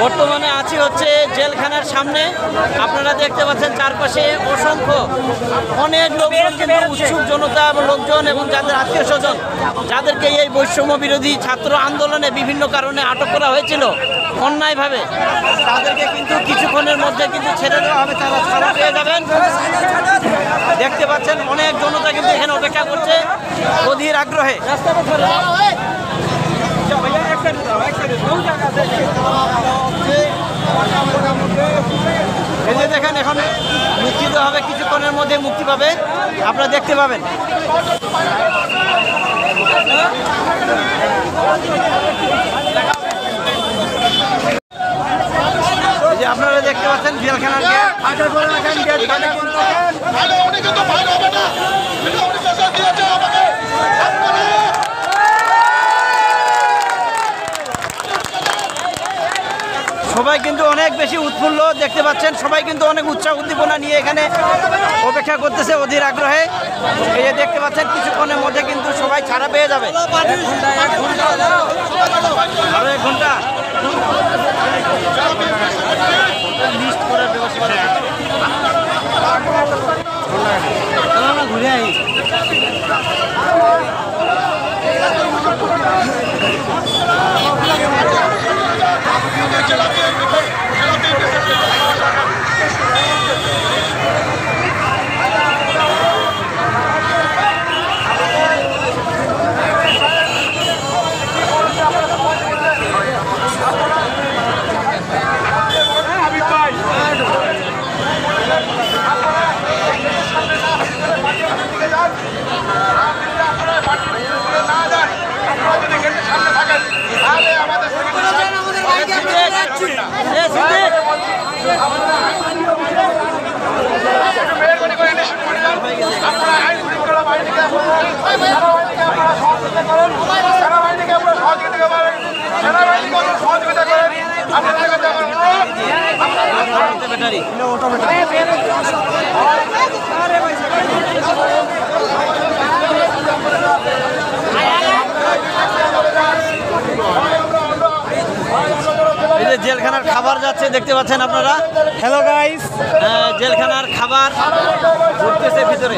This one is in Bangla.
বর্তমানে আছি হচ্ছে জেলখানার সামনে। আপনারা দেখতে পাচ্ছেন চারপাশে অসংখ্য অনেক লোকজন, কিন্তু উৎসুক জনতা লোকজন এবং যাদের আত্মীয় স্বজন, যাদেরকে এই বৈষম্য বিরোধী ছাত্র আন্দোলনে বিভিন্ন কারণে আটক করা হয়েছিল অন্যায়ভাবে, তাদেরকে কিন্তু কিছুক্ষণের মধ্যে কিন্তু ছেড়ে দেওয়া হবে, তারা ছাড়া পেয়ে যাবেন। দেখতে পাচ্ছেন অনেক জনতা কিন্তু এখানে অপেক্ষা করছে অধীর আগ্রহে। এই যে দেখেন এখন মুক্তি দেওয়া হবে, কিছুক্ষণের মধ্যে মুক্তি পাবে, আপনারা দেখতে পাবেন। যে আপনারা দেখতে পাচ্ছেন জেলখানার গেট। সবাই কিন্তু অনেক বেশি উৎফুল্ল দেখতে পাচ্ছেন, সবাই কিন্তু অনেক উৎসাহ উদ্দীপনা নিয়ে এখানে অপেক্ষা করতেছে অধীর আগ্রহে। এই যে দেখতে পাচ্ছেন কিছুক্ষণের মধ্যে কিন্তু সবাই ছাড়া পেয়ে যাবে। আরো 1 ঘন্টা লিস্ট করার ব্যবস্থা ঘুরে আই। জেলখানার খাবার যাচ্ছে দেখতে পাচ্ছেন আপনারা। হ্যালো গাইস, জেলখানার খাবার ঢুকতেছে ভিতরে।